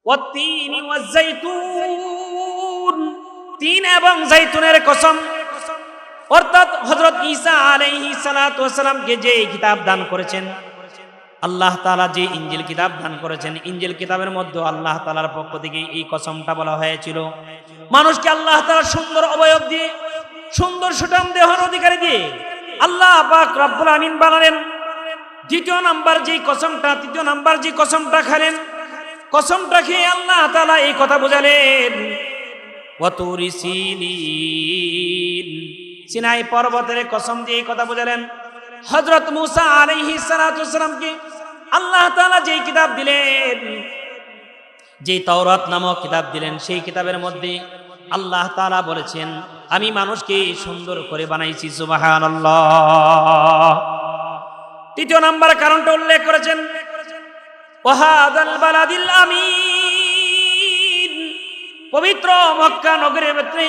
ওয়াত-তিনি ওয়াজ-যাইতুন, তিন এবং জাইতুনের কসম। অর্থাৎ হযরত ঈসা আলাইহিস সালাতু ওয়াস সালামকে যে কিতাব দান করেছেন আল্লাহ তাআলা, যে ইনজিল কিতাব দান করেছেন, ইনজিল কিতাবের মধ্যে আল্লাহ তাআলার পক্ষ থেকে এই কসমটা বলা হয়েছিল, মানুষকে আল্লাহ তাআলা সুন্দর অবয়ব দিয়ে, সুন্দর সুঠাম দেহের অধিকারী দিয়ে আল্লাহ পাক রব্বুল আমিন বানালেন। তৃতীয় নাম্বার যে কসমটা খেলেন, কসমটা খেয়ে আল্লাহ তাআলা এই কথা বোঝালেন, ওয়াতুরি সিনিন, সিনাই পর্বতের কসম দিয়ে এই কথা বোঝালেন। হযরত মূসা আলাইহিস সালাতু ওয়াস সালামকে আল্লাহ তাআলা যেই কিতাব দিলেন, যেই তাওরাত নামক কিতাব দিলেন, সেই কিতাবের মধ্যে আল্লাহ তাআলা বলেছেন, আমি মানুষকে সুন্দর করে বানাইছি। সুবহানাল্লাহ। তৃতীয় নাম্বার কারণটা উল্লেখ করেছেন, ওয়াহাদাল বালাদিল আমিন, পবিত্র মক্কা নগরের ভিতরে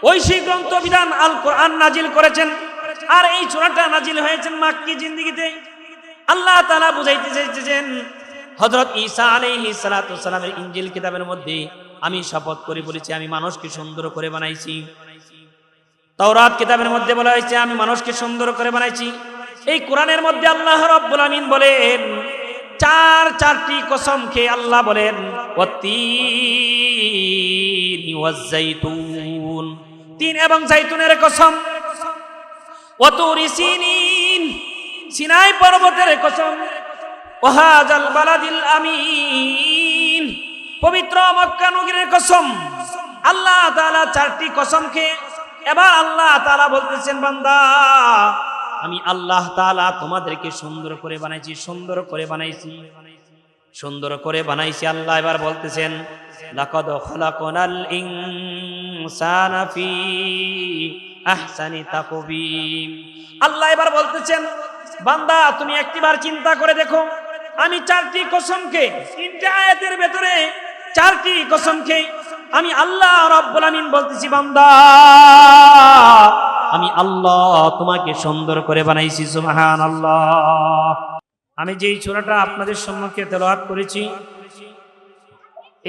ঐশী গ্রন্থ বিধান আল কোরআন নাজিল করেছেন। আর এই সূরাটা নাজিল হয়েছে মাক্কি জিন্দেগিতে। আল্লাহ তাআলা বুঝাইতে চাইতেছেন, হযরত ঈসা আলাইহিস সালাতু ওয়াস সালামের ইনজিল কিতাবের মধ্যে আমি শপথ করে বলেছি, আমি মানুষকে সুন্দর করে বানাইছি। তাওরাত কিতাবের মধ্যে বলা হয়েছে, আমি মানুষকে সুন্দর করে বানাইছি। এই কোরআনের মধ্যে আল্লাহ রাব্বুল আমিন বলেন, চারটি কসম খেয়ে আল্লাহ বলেন, ওয়াত-তিনি ওয়াজ-যাইতুন, তিন এবং জাইতুনের কসম, ওয়াতুরি সিনিন, সিনাই পর্বতের কসম, ওয়াহাদাল বালাদিল আমিন, পবিত্র মক্কা নগরীর কসম। আল্লাহ তাআলা চারটি কসম খেয়ে এবার আল্লাহ তাআলা বলতেছেন, বান্দা আমি আল্লাহ তাআলা তোমাদেরকে সুন্দর করে বানাইছি, সুন্দর করে বানাইছি, সুন্দর করে বানাইছি। আল্লাহ এবার বলতেছেন, লাকাদ খালাকনাল ইনসানা ফি আহসানি তাকবীম। আল্লাহ এবার বলতেছেন, বান্দা তুমি একটিবার চিন্তা করে দেখো, আমি চারটি কসমকে, তিনটা আয়াতের ভেতরে চারটি কসমকে আমি আল্লাহ রাব্বুল আমিন বলতেছি, বান্দা আমি আল্লাহ তোমাকে সুন্দর করে বানাইছি। সুবহানাল্লাহ। আমি যেই সূরাটা আপনাদের সম্মুখে তেলাওয়াত করেছি,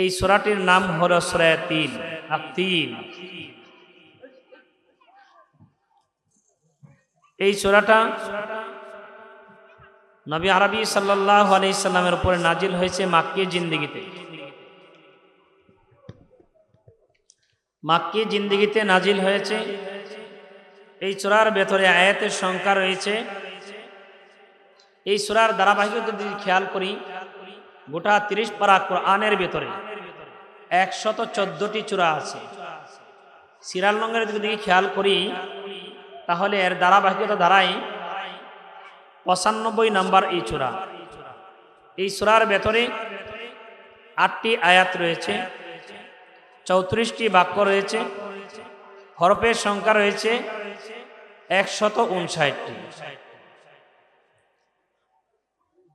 এই সূরাটির নাম হলো সূরা তিন, আত-তিন। এই সূরাটা নবী আরবি সাল্লাল্লাহু আলাইহি সাল্লামের উপরে নাজিল হয়েছে মাক্কি জিন্দেগিতে। মাক্কি জিন্দেগিতে নাজিল হয়েছে। এই সূরার ভেতরে আয়াতের সংখ্যা রয়েছে, এই সূরার ধারাবাহিকতা যদি খেয়াল করি, গোটা 30 পারা কোরআনের ভেতরে 114টি সূরা আছে। সিরিয়াল নম্বরের দিকে খেয়াল করি, তাহলে এর ধারাবাহিকতা ধারায় 95 নাম্বার এই সূরা। এই সূরার ভেতরে 8টি আয়াত রয়েছে, 34টি বাক্য রয়েছে, হরফের সংখ্যা রয়েছে 159টি।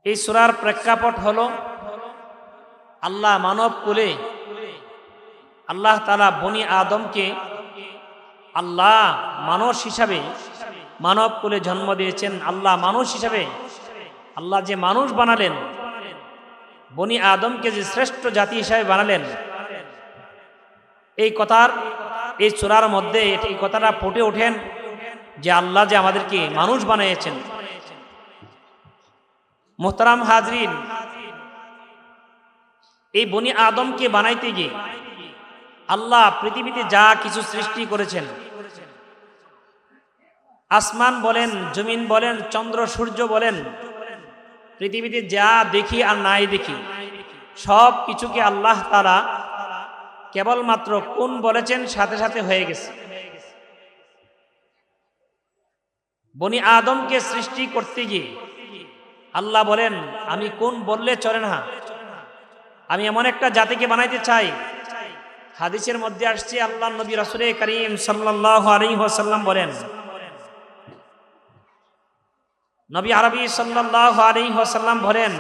এই সূরার প্রেক্ষাপট হলো, আল্লাহ মানব কুলে আল্লাহ তাআলা বনি আদমকে আল্লাহ মানুষ হিসাবে মানব কুলে জন্ম দিয়েছেন। আল্লাহ মানুষ হিসাবে আল্লাহ যে মানুষ বানালেন, বনি আদমকে যে শ্রেষ্ঠ জাতি হিসাবে বানালেন, এই কথার এই সূরার মধ্যে এই কথাটা ফুটে ওঠেন যে আল্লাহ যে আমাদেরকে মানুষ বানিয়েছেন। মোহতারাম হাজরিন, এই বনি আদমকে বানাইতে গিয়ে আল্লাহ পৃথিবীতে যা কিছু সৃষ্টি করেছেন, আসমান বলেন, জমিন বলেন, চন্দ্র সূর্য বলেন, পৃথিবীতে যা দেখি আর নাই দেখি সব কিছুকে আল্লাহ তাআলা কেবলমাত্র কোন বলেছেন, সাথে সাথে হয়ে গেছে। বনি আদমকে সৃষ্টি করতে গিয়ে আল্লাহ বলেন, আমি কোন বললে চলে না, আমি এমন একটা জাতিকে বানাইতে চাই। হাদিসের মধ্যে আসছে, আল্লাহ নবী রাসূল করিম সাল্লাল্লাহু আলাইহি ওয়াসাল্লাম বলেন, নবী আরবি সাল্লাল্লাহু আলাইহি ওয়াসাল্লাম বলেন,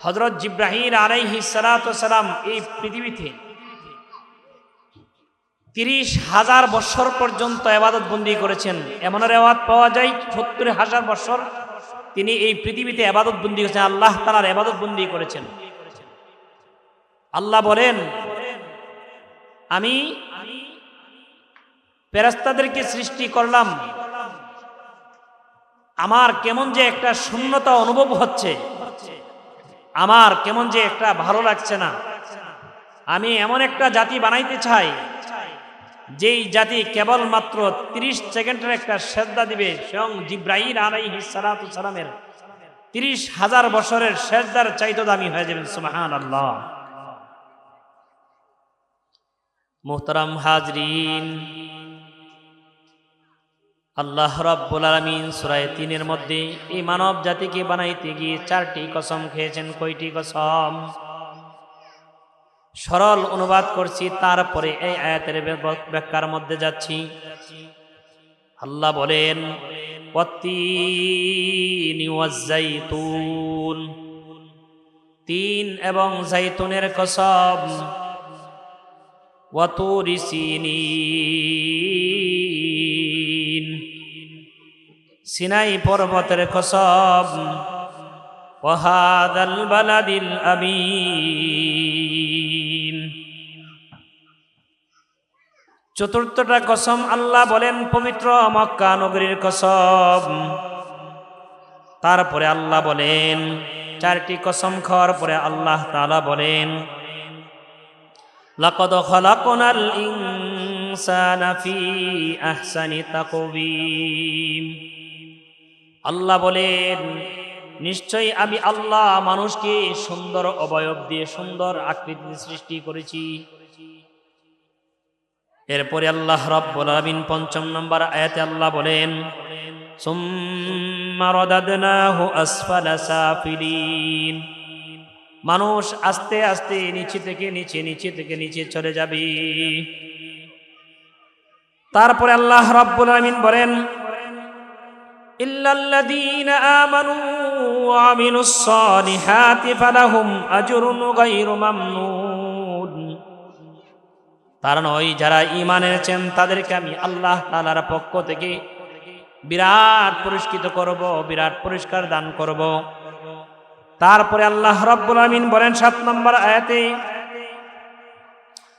হযরত জিবরাইল আলাইহিস সালাতু ওয়াস সালাম এই পৃথিবীতে 30,000 বছর পর্যন্ত ইবাদত বন্দি করেছেন। এমন রিওয়ায়াত পাওয়া যায় 70,000 বছর তিনি এই পৃথিবীতে ইবাদত বন্দি করেছেন, আল্লাহ তাআলার ইবাদত বন্দি করেছেন। আল্লাহ বলেন, আমি ফেরেশতাদেরকে সৃষ্টি করলাম, আমার কেমন যে একটা শূন্যতা অনুভব হচ্ছে, আমার কেমন যে একটা ভালো লাগছে না। আমি এমন একটা জাতি বানাইতে চাই যেই জাতি কেবলমাত্র 30 সেকেন্ডের একটা সেজদা দিবে, স্বয়ং জিব্রাইল আলাইহিস সালাতু সালামের 30,000 বছরের সেজদার চাইতে দামি হয়ে যাবেন। সুবহানাল্লাহ। মুহতারাম হাজরিন, আল্লাহ রাব্বুল আলামিন সূরা ৩ এর মধ্যে এই মানব জাতিকে বানাইতে গিয়ে 4টি কসম খেয়েছেন। কয়টি কসম? সরল অনুবাদ করছি, তারপরে এই আয়াতের ব্যাখ্যার মধ্যে যাচ্ছি। আল্লাহ বলেন, ওয়াত্তিনি ওয়াজ-জাইতুন, তিন এবং জাইতুনের কসম, ওয়াতুরি সিনিন, সিনাই পর্বতের কসম, ওয়াহাদাল বালাদিল আমিন। চতুর্থটা কসম আল্লাহ বলেন পবিত্র মক্কা নগরীর কসম। তারপরে আল্লাহ বলেন, 4টি কসম খাওয়ার পরে আল্লাহ তাআলা বলেন, লাকাদ খালাকনাল ইনসানা ফি আহসানি তাকওয়িম। আল্লাহ বলেন, নিশ্চয়ই আমি আল্লাহ মানুষকে সুন্দর অবয়ব দিয়ে সুন্দর আকৃতি সৃষ্টি করেছি। এরপরে আল্লাহ রাব্বুল আলামিন ৫ম নম্বর আয়াতে আল্লাহ বলেন, সুম্মা রাদাদনাহু আসফালা সাফিলিন, মানুষ আস্তে আস্তে নিচে থেকে নিচে চলে যাবে। তারপরে আল্লাহ রাব্বুল আলামিন বলেন, ইল্লাল্লাযীনা আমানু ওয়া আমিলুস সালিহাতি ফালাহুম আজরুন গায়রু মামনুন। তারা নয়, যারা ঈমান এনেছেন তাদেরকে আমি আল্লাহ তাআলার পক্ষ থেকে বিরাট পুরস্কৃত করব, বিরাট পুরস্কার দান করব। তারপরে আল্লাহ রাব্বুল আমিন বলেন 7 নম্বর আয়াতে,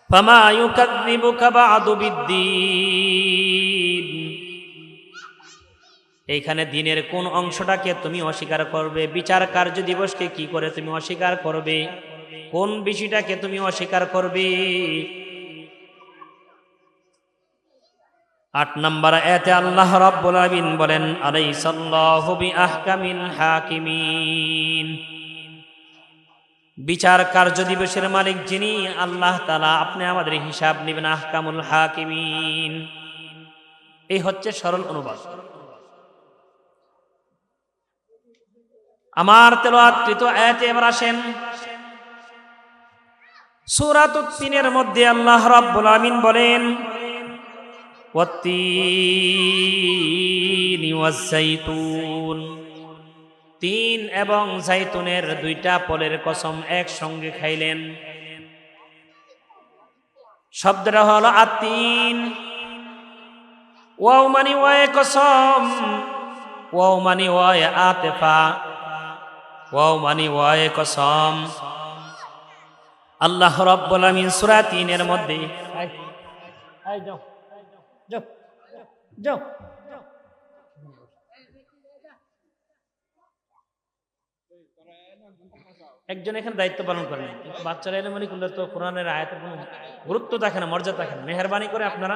ফামা ইউকাযযিবুকা বা'দু বিদ্দীন। এইখানে দিনের কোন অংশটাকে তুমি অস্বীকার করবে? বিচার কার্য দিবসকে কি করে তুমি অস্বীকার করবে? কোন বিষয়টাকে তুমি অস্বীকার করবে? 8 নম্বর আয়াতে আল্লাহ রাব্বুল আলামিন বলেন, আলাইসাল্লাহু বিআহকামিল হাকিমিন। বিচার কার্য দিবসের মালিক যিনি আল্লাহ তাআলা, আপনি আমাদের হিসাব নেবেন। আহকামুল হাকিমিন, এই হচ্ছে সরল অনুবাদ। আমার তেলাওয়াতকৃত আয়াতে এবার আসেন। সূরাতুত তিনের মধ্যে আল্লাহ রাব্বুল আলামিন বলেন, ওয়াত্তিনি ওয়াজ-জাইতুন, তিন এবং জাইতুনের 2টা ফলের কসম একসঙ্গে খাইলেন। শব্দটা হলো আতিন। ওয়াও মানে ওয়ায়ে কসম, ওয়াও মানে ওয়ায়ে আতিফা, ওয়াও মানে ওয়ায়ে কসম। আল্লাহ রাব্বুল আলামিন সূরা 3 এর মধ্যে, যাও যাও যাও, একজন এখানে দায়িত্ব পালন করেন। বাচ্চারা এলে মনে করলে তো কোরআনের আয়াতের কোনো গুরুত্ব থাকে না, মর্যাদা থাকে না। মেহেরবানি করে আপনারা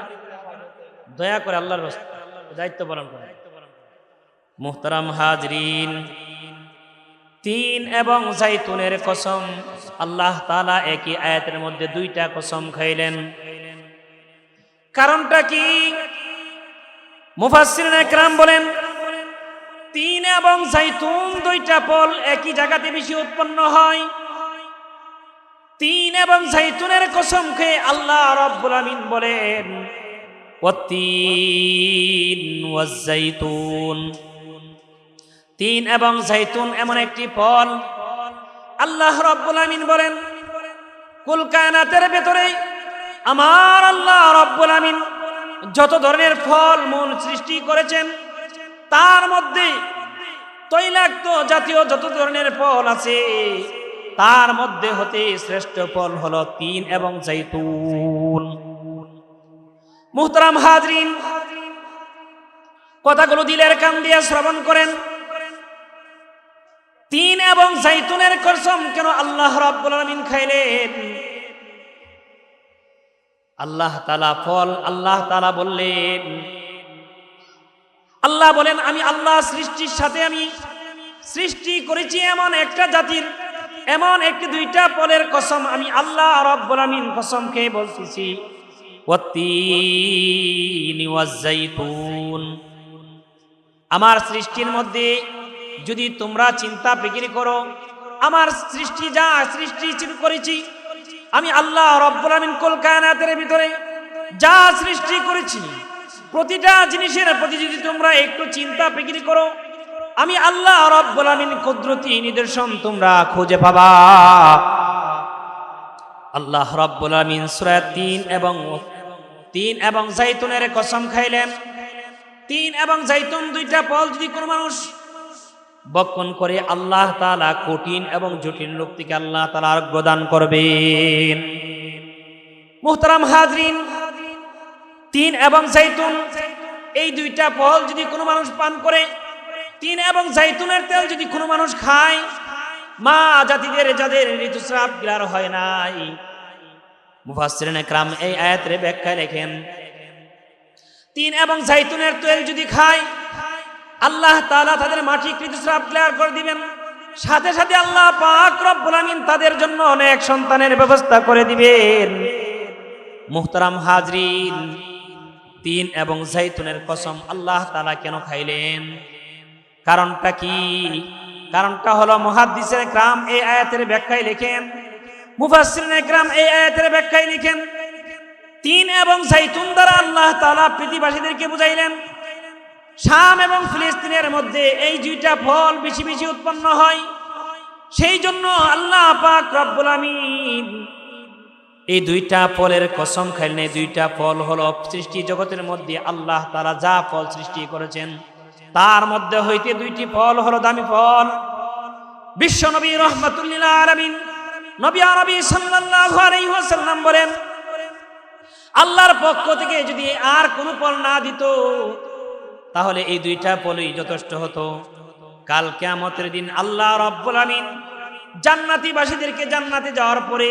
দয়া করে আল্লাহর দায়িত্ব পালন করেন। মুহতারাম হাজরিন, 3 এবং জাইতুনের কসম আল্লাহ তাআলা একই আয়াতের মধ্যে 2টা কসম খাইলেন। কারণটা কি? মুফাসসিরিন একরাম বলেন, 3 এবং জাইতুন 2টা ফল একই জায়গাতে বেশি উৎপন্ন হয়। 3 এবং জাইতুনের কসম খেয়ে আল্লাহ রাব্বুল আমিন বলেন, ওয়াত্তিন ওয়াজ-জাইতুন, 3 এবং জাইতুন এমন একটি ফল। আল্লাহ রাব্বুল আমিন বলেন, কুল কায়নাতের ভেতরে আমার আল্লাহ রাব্বুল আমিন যত ধরনের ফল মূল সৃষ্টি করেছেন, তার মধ্যে তৈলাক্ত জাতীয় যত ধরনের ফল আছে তার মধ্যে হতে শ্রেষ্ঠ ফল হলো তিন এবং জাইতুন। মুহতারাম হাজরিন, কথাগুলো দিলের কান দিয়ে শ্রবণ করেন। তিন এবং জাইতুনের কসম কেন আল্লাহ রাব্বুল আলামিন খাইলেন? আল্লাহ তাআলা ফল আল্লাহ তাআলা বললেন, আল্লাহ বলেন আমি আল্লাহ সৃষ্টির সাথে আমি সৃষ্টি করেছি এমন একটা জাতির এমন একটি দুইটা ফলের কসম আমি আল্লাহ রাব্বুল আলামিন কসম খেয়ে বলতেছি, ওয়াত্তিনি ওয়াজ-জাইতুন। আমার সৃষ্টির মধ্যে যদি তোমরা চিন্তা ফিকির করো, আমার সৃষ্টি যা সৃষ্টি করেছি আমি আল্লাহ রাব্বুল আলামিন কুল কায়নাতের ভিতরে যা সৃষ্টি করেছি প্রতিটা জিনিসের প্রতি যদি তোমরা একটু চিন্তা ফিকির করো, আমি আল্লাহ রাব্বুল আলামিন কুদরতি নিদর্শন তোমরা খুঁজে পাবা। আল্লাহ রাব্বুল আলামিন সূরা 3 এবং জাইতুনের কসম খাইলেন। 3 এবং জাইতুন দুইটা ফল যদি কোনো মানুষ বক্ষণ করে আল্লাহ তাআলা কঠিন এবং জটিল লোক থেকে আল্লাহ তাআলা আরোগ্য দান করবেন। মুহতারাম হাজরিন, 3 এবং জাইতুন এই দুইটা ফল যদি কোনো মানুষ পান করে, 3 এবং জাইতুনের তেল যদি কোনো মানুষ খায়, মা জাতিদের যাদের ঋতুস্রাব ক্লিয়ার হয় নাই, মুফাসসিরিনে কেরাম এই আয়াতের ব্যাখ্যায় লেখেন 3 এবং জাইতুনের তেল যদি খায় আল্লাহ তাআলা তাদের মাসিক ঋতুস্রাব ক্লিয়ার করে দিবেন। সাথে সাথে আল্লাহ পাক রব্বুল আমিন তাদের জন্য অনেক সন্তানের ব্যবস্থা করে দিবেন। মুহতারাম হাজরিন, 3 এবং জাইতুনের কসম আল্লাহ তাআলা কেন খাইলেন? কারণটা কি? কারণটা হলো মুহাদ্দিসিনে কেরাম এই আয়াতের ব্যাখ্যায় লেখেন, মুফাসসিরিনে কেরাম এই আয়াতের ব্যাখ্যায় লিখেন 3 এবং জাইতুন দ্বারা আল্লাহ তাআলা পৃথিবীবাসীদেরকে বুঝাইলেন শাম এবং ফিলিস্তিনের মধ্যে এই দুইটা ফল বেশি বেশি উৎপন্ন হয়, সেই জন্য আল্লাহ পাক রব্বুল আমিন এই দুইটা ফলের কসম খাইলেন। এই দুইটা ফল হলো সৃষ্টি জগতের মধ্যে আল্লাহ তাআলা যা ফল সৃষ্টি করেছেন তার মধ্যে হইতে দুইটি ফল হলো দামি ফল। বিশ্ব নবী রাহমাতুল লিল আলামিন নবী আরবি সাল্লাল্লাহু আলাইহি ওয়াসাল্লাম বলেন, আল্লাহর পক্ষ থেকে যদি আর কোনো ফল না দিত তাহলে এই দুইটা ফলই যথেষ্ট হতো। কাল কিয়ামতের দিন আল্লাহ রাব্বুল আমিন জান্নাতীবাসীদেরকে জান্নাতে যাওয়ার পরে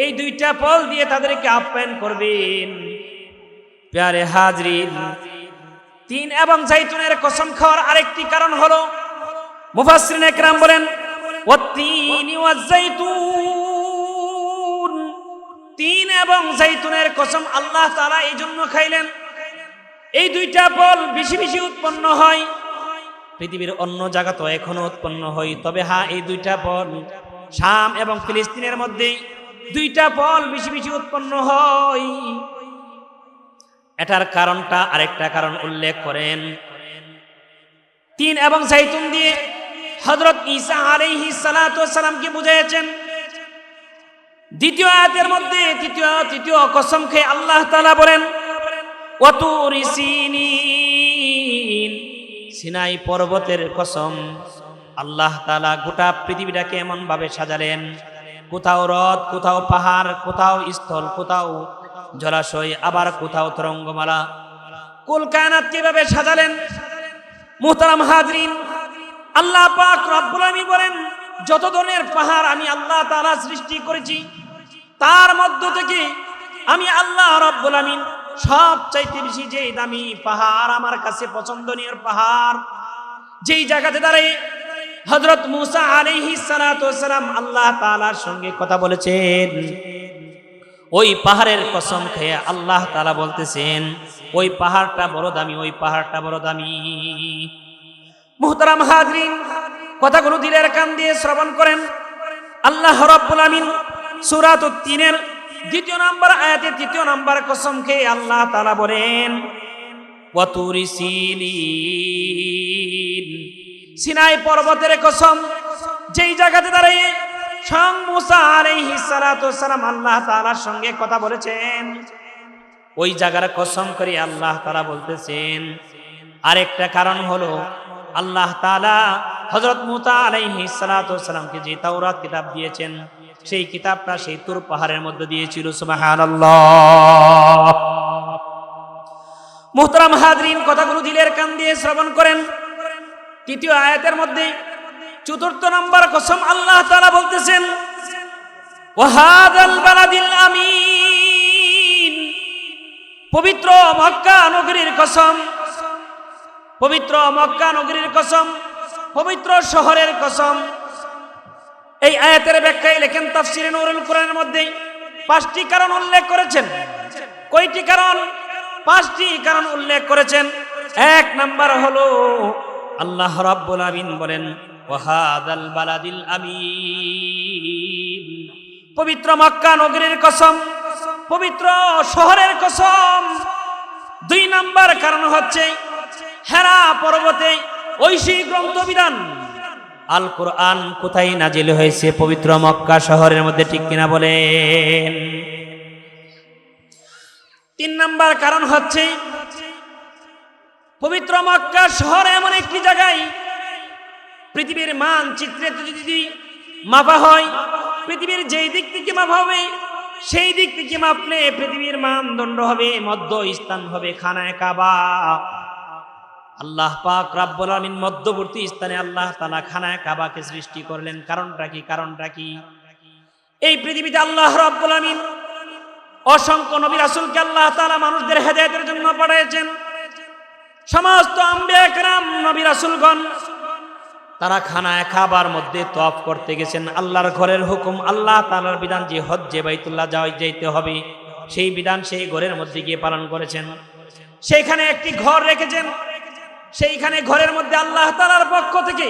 এই দুইটা ফল দিয়ে তাদেরকে আপ্যায়ন করবেন। প্যারে হাজরিন, 3 এবং জাইতুনের কসম খাওয়ার আরেকটি কারণ হলো মুফাসসিরিনে কেরাম বলেন, ওয়াত্তিনি ওয়াজ-জাইতুন। 3 এবং জাইতুনের কসম আল্লাহ তাআলা এই জন্য খাইলেন, এই দুইটা ফল বেশি বেশি উৎপন্ন হয়। পৃথিবীর অন্য জায়গা তো এখনো উৎপন্ন হয়, তবে হ্যাঁ এই দুইটা ফল শাম এবং ফিলিস্তিনের মধ্যে দুইটা ফল বেশি বেশি উৎপন্ন হয়। এটার কারণটা আরেকটা কারণ উল্লেখ করেন। 3 এবং জাইতুন দিয়ে হযরত ঈসা আলাইহিস সালাতু ওয়াস সালামকে বুঝাইছেন। দ্বিতীয় আয়াতের মধ্যে তৃতীয় কসম খেয়ে আল্লাহ তাআলা বলেন, ওয়াতুরি সিনিন। সিনাই পর্বতের কসম আল্লাহ তাআলা গোটা পৃথিবীটাকে এমন ভাবে সাজালেন, কোথাও হ্রদ, কোথাও পাহাড়, কোথাও স্থল, কোথাও জলাশয়, আবার কোথাও তরঙ্গমালা। কুল কায়নাত কিভাবে সাজালেন? মুহতারাম হাজরিন, আল্লাহ পাক রব্বুল আমিন বলেন, যত ধরনের পাহাড় আমি আল্লাহ তাআলা সৃষ্টি করেছি তার মধ্য থেকে আমি আল্লাহ রব্বুল আমিন সবচাইতে বেশি যে দামি পাহাড় আমার কাছে পছন্দনীয় পাহাড়, যেই জায়গাতে দাঁড়িয়ে হযরত মূসা আলাইহিস সালাতু ওয়াস সালাম আল্লাহ তাআলার সঙ্গে কথা বলেছেন, ওই পাহাড়ের কসম খেয়ে আল্লাহ তাআলা বলতেছেন ওই পাহাড়টা বড় দামি, ওই পাহাড়টা বড় দামি। মুহতারাম হাজরিন, কথাগুলো দিলের কান দিয়ে শ্রবণ করেন। আল্লাহ রাব্বুল আমিন সূরা 3 দ্বিতীয় নম্বর আয়াতে 3 নম্বর কসম খেয়ে আল্লাহ তাআলা বলেন, ওয়াতুরি সিনিন। সিনাই পর্বতের কসম, যেই জায়গাতে দাঁড়িয়ে স্বয়ং মূসা আলাইহিস সালাতু ওয়াস সালাম আল্লাহ তাআলার সঙ্গে কথা বলেছেন, ওই জায়গার কসম করে আল্লাহ তাআলা বলতেছেন। আরেকটা কারণ হলো আল্লাহ তাআলা হযরত মুসা আলাইহিস সালাতু ওয়াস সালামকে যে তাওরাত কিতাব দিয়েছেন, সেই কিতাবটা সেই তুর পাহাড়ের মধ্যে দিয়েছিল। সুবহানাল্লাহ। মুহতারাম হাজরিন, কথাগুলো দিলের কান দিয়ে শ্রবণ করেন। তৃতীয় আয়াতের মধ্যে ৪র্থ নম্বর কসম আল্লাহ তাআলা বলতেছেন, ওয়াহাদাল বালাদিল আমিন, পবিত্র মক্কা নগরীর কসম, পবিত্র মক্কা নগরীর কসম, পবিত্র শহরের কসম। এই আয়াতের ব্যাখ্যায় লেখেন তাফসিরে নূরুল কোরআনের মধ্যে 5টি কারণ উল্লেখ করেছেন। কয়টি কারণ? 5টি কারণ উল্লেখ করেছেন। 1 নাম্বার হলো আল্লাহ রাব্বুল আমিন বলেন, ওয়াহাদাল বালাদিল আমিন, পবিত্র মক্কা নগরীর কসম, পবিত্র শহরের কসম। 2 নাম্বার কারণ হচ্ছে হেরা পর্বতে ঐশী গ্রন্থবিধান আল কোরআন কোথায় নাজিল হয়েছে? পবিত্র মক্কা শহরের মধ্যে, ঠিক কিনা বলেন? 3 নাম্বার কারণ হচ্ছে পবিত্র মক্কা শহর এমন একটি জায়গায় পৃথিবীর মানচিত্রে যদি মাপা হয়, পৃথিবীর যেই দিক থেকে মাপা হবে সেই দিক থেকে মাপলে পৃথিবীর মানদণ্ড হবে, মধ্য স্থান হবে খানায়ে কাবা। আল্লাহ পাক রব্বুল আমিন মধ্যবর্তী স্থানে আল্লাহ তাআলা খানায়ে কাবাকে সৃষ্টি করলেন। কারণটা কি? কারণটা কি? এই পৃথিবীতে আল্লাহ রব্বুল আমিন অসংখ্য নবী রাসূলকে আল্লাহ তাআলা মানুষদের হেদায়েতের জন্য পাঠিয়েছেন। সমস্ত আম্বিয়া کرام নবী রাসূলগণ তারা খানায়ে কাবার মধ্যে তওয়াফ করতে গেছেন। আল্লাহর ঘরের হুকুম, আল্লাহ তাআলার বিধান যে হজ্জে বাইতুল্লাহ যাইতে হবে, সেই বিধান সেই ঘরের মধ্যে গিয়ে পালন করেছেন। সেইখানে একটি ঘর রেখেছেন, সেইখানে ঘরের মধ্যে আল্লাহ তাআলার পক্ষ থেকে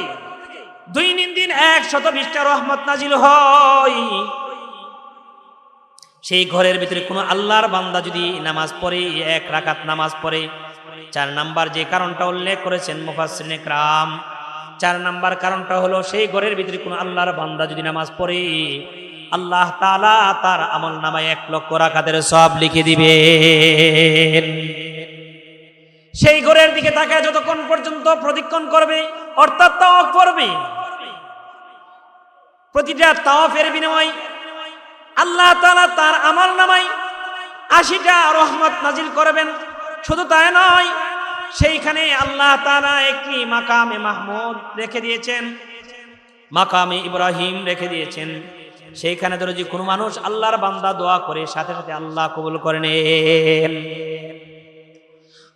দৈনিক দিন 120টা রহমত নাজিল হয়। সেই ঘরের ভিতরে কোনো আল্লাহর বান্দা যদি নামাজ পড়ে, 1 রাকাত নামাজ পড়ে, 4 নাম্বার যে কারণটা উল্লেখ করেছেন মুফাসসিরিনে کرام, 4 নাম্বার কারণটা হলো সেই ঘরের ভিতরে কোনো আল্লাহর বান্দা যদি নামাজ পড়ে, আল্লাহ তাআলা তার আমল নামায় 1 লক্ষ রাকাতের সওয়াব লিখে দিবেন। সেই ঘরের দিকে তাকায় যতক্ষণ পর্যন্ত প্রদক্ষিণ করবে, অর্থাৎ তাওয়াফ করবে, প্রতিটা তাওয়াফের বিনিময়ে আল্লাহ তাআলা তার আমল নামায় 80টা রহমত নাজিল করবেন। শুধু তাই নয়, সেইখানে আল্লাহ তাআলা একটি মাকামে মাহমুদ রেখে দিয়েছেন, মাকামে ইব্রাহিম রেখে দিয়েছেন। সেইখানে ধরে যে কোনো মানুষ আল্লাহর বান্দা দোয়া করে, সাথে সাথে আল্লাহ কবুল করে নেন।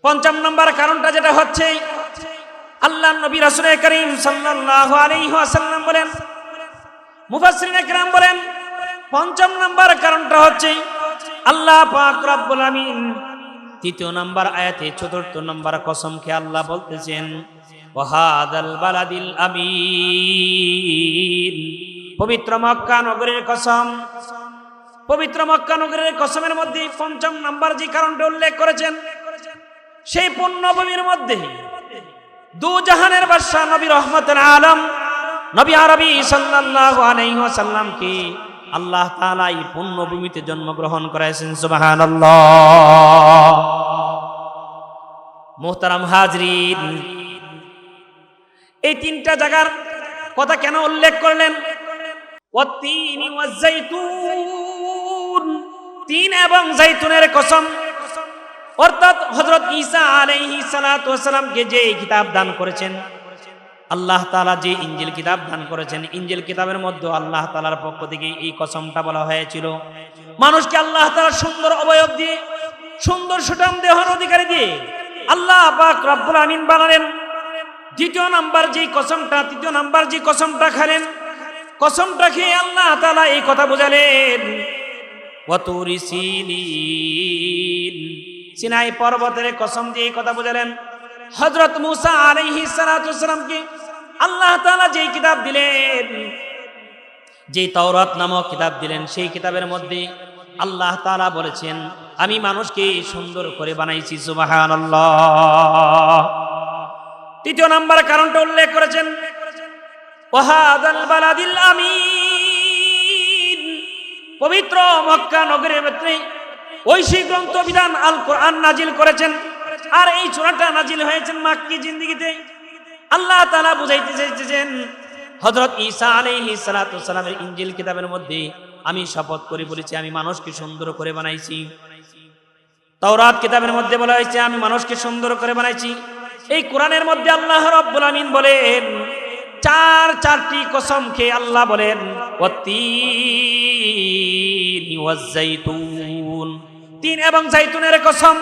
5 নম্বর কারণটা যেটা হচ্ছে, আল্লাহর নবী রাসূল করিম সাল্লাল্লাহু আলাইহি ওয়াসাল্লাম বলেন, মুফাসসিরিনে کرام বলেন, 5 নম্বর কারণটা হচ্ছে আল্লাহ পাক রব্বুল আমিন 3 নম্বর আয়াতে 4র্থ নম্বর কসমকে আল্লাহ বলতেছেন, ওয়াহাদাল বালাদিল আমিন, পবিত্র মক্কা নগরীর কসম। পবিত্র মক্কা নগরীর কসমের মধ্যে 5 নম্বর যে কারণটা উল্লেখ করেছেন, সেই পুণ্যভূমির মধ্যে দু জাহানের বাদশা নবী রহমতুল আলম নবী আরবি সাল্লাল্লাহু আলাইহি ওয়াসাল্লামকে আল্লাহ তাআলা এই পুণ্যভূমিতে জন্মগ্রহণ করাইছেন। সুবহানাল্লাহ। মুহতারাম হাজরিন, এই 3টা জায়গার কথা কেন উল্লেখ করলেন? ওয়াত্তিনি ওয়াজ্জাইতুন, তিন এবং জাইতুনের কসম, অর্থাৎ হযরত ঈসা আলাইহিস সালাতু ওয়াস সালামকে যে কিতাব দান করেছেন আল্লাহ তাআলা, যে ইনজিল কিতাব দান করেছেন, ইনজিল কিতাবের মধ্যে আল্লাহ তাআলার পক্ষ থেকে এই কসমটা বলা হয়েছিল। মানুষকে আল্লাহ তাআলা সুন্দর অবয়ব দিয়ে, সুন্দর সুঠাম দেহের অধিকারী দিয়ে আল্লাহ পাক রব্বুল আমিন বানালেন। 2 নাম্বার যে কসমটা, 3 নাম্বার যে কসমটা খেলেন, কসমটা খেয়ে আল্লাহ তাআলা এই কথা বোঝালেন, ওয়াতুরি সিনিন, সিনাই পর্বতের কসম দিয়ে এই কথা বোঝালেন। হযরত মুসা আলাইহিস সালাতু ওয়াস সালামকে আল্লাহ তাআলা যেই কিতাব দিলেন, যেই তাওরাত নামক কিতাব দিলেন, সেই কিতাবের মধ্যে আল্লাহ তাআলা বলেছেন, আমি মানুষকে সুন্দর করে বানাইছি। সুবহানাল্লাহ। 3 নম্বর কারণটা উল্লেখ করেছেন, ওয়াহাদাল বালাদিল আমিন, পবিত্র মক্কা নগরের ভিতরে ঐশী গ্রন্থ বিধান আল কোরআন নাজিল করেছেন। আর এই সূরাটা নাজিল হয়েছে মাক্কি জিন্দেগিতে, আল্লাহ তাআলা বুঝাইতে চাইতেছেন হযরত ঈসা আলাইহিস সালাতু ওয়াস সালামের ইনজিল কিতাবের মধ্যে আমি শপথ করে বলেছি আমি মানুষকে সুন্দর করে বানাইছি। তাওরাত কিতাবের মধ্যে বলা হয়েছে আমি মানুষকে সুন্দর করে বানাইছি। এই কোরআনের মধ্যে আল্লাহ রাব্বুল আমিন বলেন চারটি কসম খেয়ে আল্লাহ বলেন ওয়াত্তিনি ওয়াজ-জাইতুন, তিন এবং জাইতুনের কসম,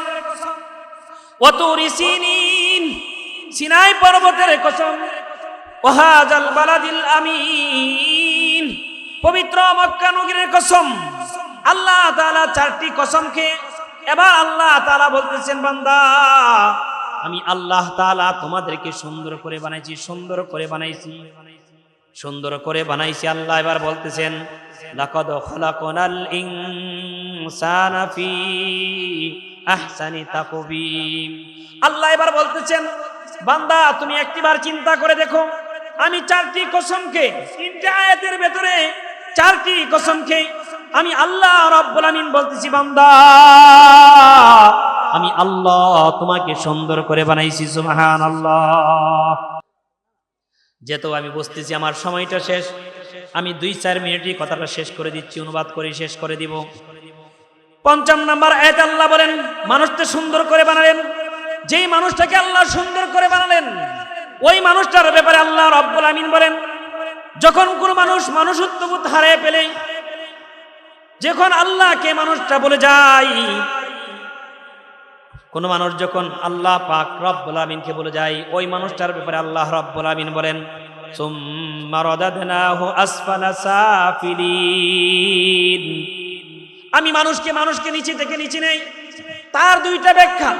ওয়াতুরি সিনিন, সিনাই পর্বতের কসম, ওয়াহাজাল বালাদিল আমিন, পবিত্র মক্কা নগরীর কসম। আল্লাহ তাআলা চারটি কসম খেয়ে এবার আল্লাহ তাআলা বলতেছেন বান্দা আমি আল্লাহ তাআলা তোমাদেরকে সুন্দর করে বানাইছি, সুন্দর করে বানাইছি, সুন্দর করে বানাইছি। আল্লাহ এবার বলতেছেন লাকাদ খালাকনাল ইনসানা ফি আহসানি তাকবীম। আল্লাহ এবার বলতেছেন বান্দা তুমি একটিবার চিন্তা করে দেখো আমি চারটি কসমকে, তিনটা আয়াতের ভেতরে চারটি কসমকে আমি আল্লাহ রাব্বুল আমিন বলতেছি বান্দা আমি আল্লাহ তোমাকে সুন্দর করে বানাইছি। সুবহানাল্লাহ। যেহেতু আমি বুঝতেছি আমার সময়টা শেষ, আমি 2-4 মিনিটই কথাটা শেষ করে দিচ্ছি, অনুবাদ করে শেষ করে দিব। ৫ নম্বর আয়াতে আল্লাহ বলেন মানুষকে সুন্দর করে বানালেন। যেই মানুষটাকে আল্লাহ সুন্দর করে বানালেন ওই মানুষটার ব্যাপারে আল্লাহ রাব্বুল আমিন বলেন যখন কোন মানুষ মানুষত্ববোধ হারিয়ে ফেলে, যখন আল্লাহকে মানুষটা বলে যায়, কোন মানুষ যখন আল্লাহ পাক রব্বুল আমিনকে বলে যায় ওই মানুষটার ব্যাপারে আল্লাহ রব্বুল আমিন বলেন সুম্মা রাদাদনাহু আসফালা সাফিলিন। আমি মানুষকে নিচে থেকে নিচে নেই। তার দুইটা ব্যাখ্যা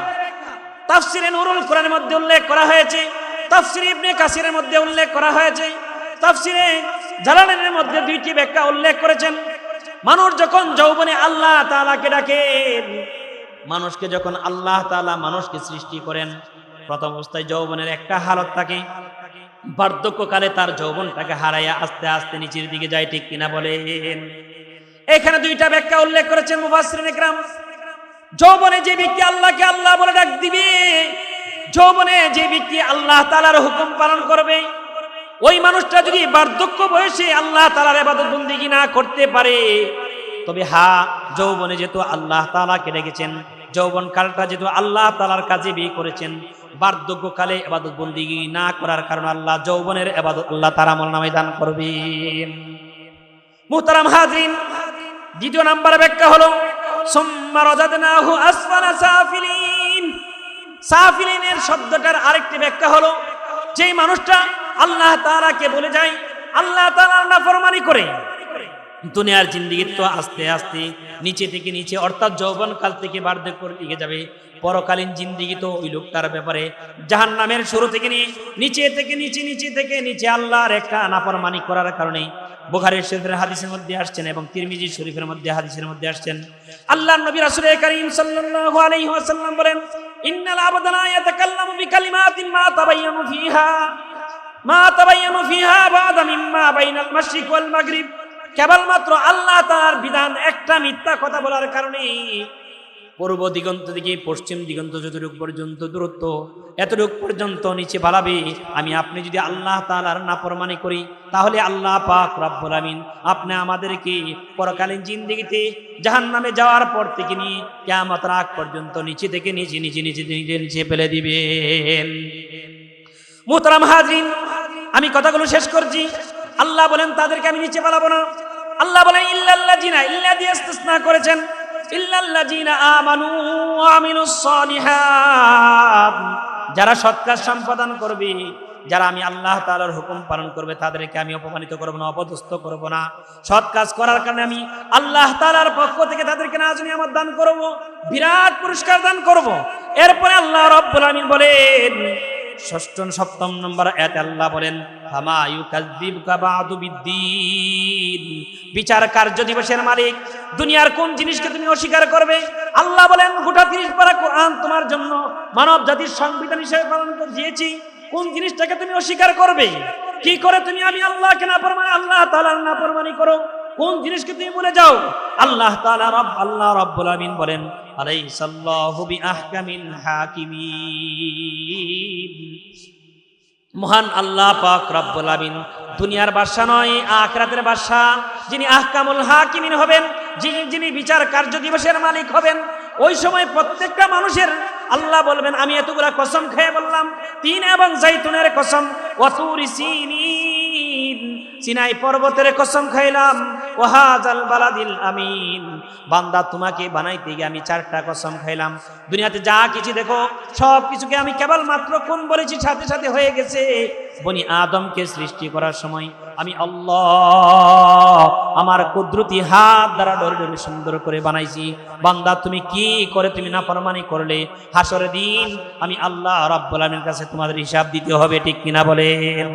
তাফসিরে নুরুল কোরআনের মধ্যে উল্লেখ করা হয়েছে, তাফসিরে ইবনে কাসিরের মধ্যে উল্লেখ করা হয়েছে, তাফসিরে জালালাইনের মধ্যে দুইটি ব্যাখ্যা উল্লেখ করেছেন। মানুষ যখন যৌবনে আল্লাহ তাআলাকে ডাকেন, মানুষকে যখন আল্লাহ তাআলা মানুষকে সৃষ্টি করেন প্রথম অবস্থায় যৌবনের একটা হালত থাকে, বার্ধক্যকালে তার যৌবনটাকে হারাইয়া আস্তে আস্তে নিচের দিকে যায়, ঠিক কিনা বলেন? এখানে দুইটা ব্যাখ্যা উল্লেখ করেছেন মুফাসসিরিন ইকরাম। যৌবনে যে ব্যক্তি আল্লাহকে আল্লাহ বলে ডাক দিবে, যৌবনে যে ব্যক্তি আল্লাহ তাআলার হুকুম পালন করবে, ওই মানুষটা যদি বার্ধক্য বয়সে আল্লাহ তাআলার ইবাদত বন্দেগী না করতে পারে, তবে যৌবনে যেহেতু আল্লাহ তাআলাকে ডেকেছেন, যৌবন কালটা যেহেতু আল্লাহ তাআলার কাজে ব্যয় করেছেন, বার্ধক্যকালে ইবাদত বন্দেগী না করার কারণে আল্লাহ যৌবনের ইবাদত আল্লাহ তাআলা আমলনামায় দান করবেন। মুহতারাম হাজরিন, দ্বিতীয় নাম্বার ব্যাখ্যা হলো সুম্মা রাদাদনাহু আসফালা সাফিলিন। সাফিলিনের শব্দটার আরেকটি ব্যাখ্যা হলো যেই মানুষটা আল্লাহ তাআলাকে বলে যায়, আল্লাহ তাআলার নাফরমানি করে, দুনিয়ার জিন্দেগি তো আস্তে আস্তে নিচে থেকে নিচে অর্থাৎ যৌবন কাল থেকে বার্ধক্যের দিকে যাবে। পরকালীন জিন্দেগি তো ওই লোকটার ব্যাপারে জাহান্নামের শুরু থেকে নিয়ে নিচে থেকে নিচে আল্লাহর একটা নাফরমানি করার কারণে বুখারী শরীফের হাদিসের মধ্যে আসছেন এবং তিরমিজি শরীফের মধ্যে হাদিসের মধ্যে আসছেন, আল্লাহর নবী রাসূল কারীম সাল্লাল্লাহু আলাইহি ওয়াসাল্লাম বলেন ইন্নাল আবদা লা ইয়াতাকাল্লামু বিকালিমাতিন মা তাবায়্যানু ফিহা বা'দা মিম্মা বাইনাল মাশরিক ওয়াল মাগরিব। কেবলমাত্র আল্লাহ তাআলার বিধান একটা মিথ্যা কথা বলার কারণে পূর্ব দিগন্ত থেকে পশ্চিম দিগন্ত যতটুকু পর্যন্ত দূরত্ব এতটুকু পর্যন্ত নিচে বাড়াবে। আমি আপনি যদি আল্লাহ তাআলার নাফরমানি করি তাহলে আল্লাহ পাক রব্বুল আমিন আপনি আমাদেরকে পরকালীন জিন্দেগিতে জাহান্নামে যাওয়ার পর থেকে নিয়ে কিয়ামতের আগ পর্যন্ত নিচে থেকে নিচে ফেলে দিবেন। মুহতারাম হাজরিন, আমি কথাগুলো শেষ করছি। আল্লাহ বলেন তাদেরকে আমি নিচে ফেলাবো না। আল্লাহ বলেন ইল্লাল্লাযিনা, ইল্লা দিয়ে ইসতিসনা করেছেন, ইল্লাল্লাযিনা আমানু ওয়া আমিলুস সালিহাত, যারা সৎ কাজ সম্পাদন করবে, যারা আমি আল্লাহ তাআলার হুকুম পালন করবে তাদেরকে আমি অপমানিত করব না, অপদস্থ করব না। সৎ কাজ করার কারণে আমি আল্লাহ তাআলার পক্ষ থেকে তাদেরকে নাজ নিয়ামত দান করব, বিরাট পুরস্কার দান করব। এরপরে আল্লাহ রাব্বুল আমিন বলেন 7ম নম্বর আয়াতে আল্লাহ বলেন ফামা ইউকাযযিবুকা বা'দু বিদ্দীন, বিচার কার্য দিবসের মালিক দুনিয়ার কোন জিনিসকে তুমি অস্বীকার করবে? আল্লাহ বলেন গোটা 30 পারা কোরআন তোমার জন্য মানব জাতির সংবিধান হিসেবে পালন করে দিয়েছি। কোন জিনিসটাকে তুমি অস্বীকার করবে? কি করে তুমি আমি আল্লাহকে নাফরমানি, আল্লাহ তাআলার নাফরমানি করো? কোন জিনিসকে তুমি বলে যাও? আল্লাহ রাব্বুল আমিন বলেন আলাইসাল্লাহু বিআহকামিল হাকিমিন, মহান আল্লাহ পাক রব্বুল আলামিন দুনিয়ার বাদশা নয়, আখিরাতের বাদশা, যিনি আহকামুল হাকিমিন হবেন, যিনি বিচার কার্য দিবসের মালিক হবেন। ওই সময় প্রত্যেকটা মানুষের আল্লাহ বলবেন, আমি এতগুলা কসম খেয়ে বললাম, তিন এবং জাইতুনের কসম, ওয়াতুরি সিনিন, সিনাই পর্বতের কসম খাইলাম, ওয়াহাজাল বালাদিল আমিন, বান্দা তোমাকে বানাইতে গিয়ে আমি 4টা কসম খাইলাম। দুনিয়াতে যা কিছু দেখো সব কিছুকে আমি কেবল মাত্র কোন বলেছি সাথে সাথে হয়ে গেছে। বনি আদমকে সৃষ্টি করার সময় আমি আল্লাহ আমার কুদরতি হাত দ্বারা ধরে ধরে সুন্দর করে বানাইছি। বান্দা তুমি কি করে তুমি নাফরমানি করলে, হাসরের দিন আমি আল্লাহ রাব্বুল আলামিনের কাছে তোমাদের হিসাব দিতে হবে, ঠিক কিনা বলেন?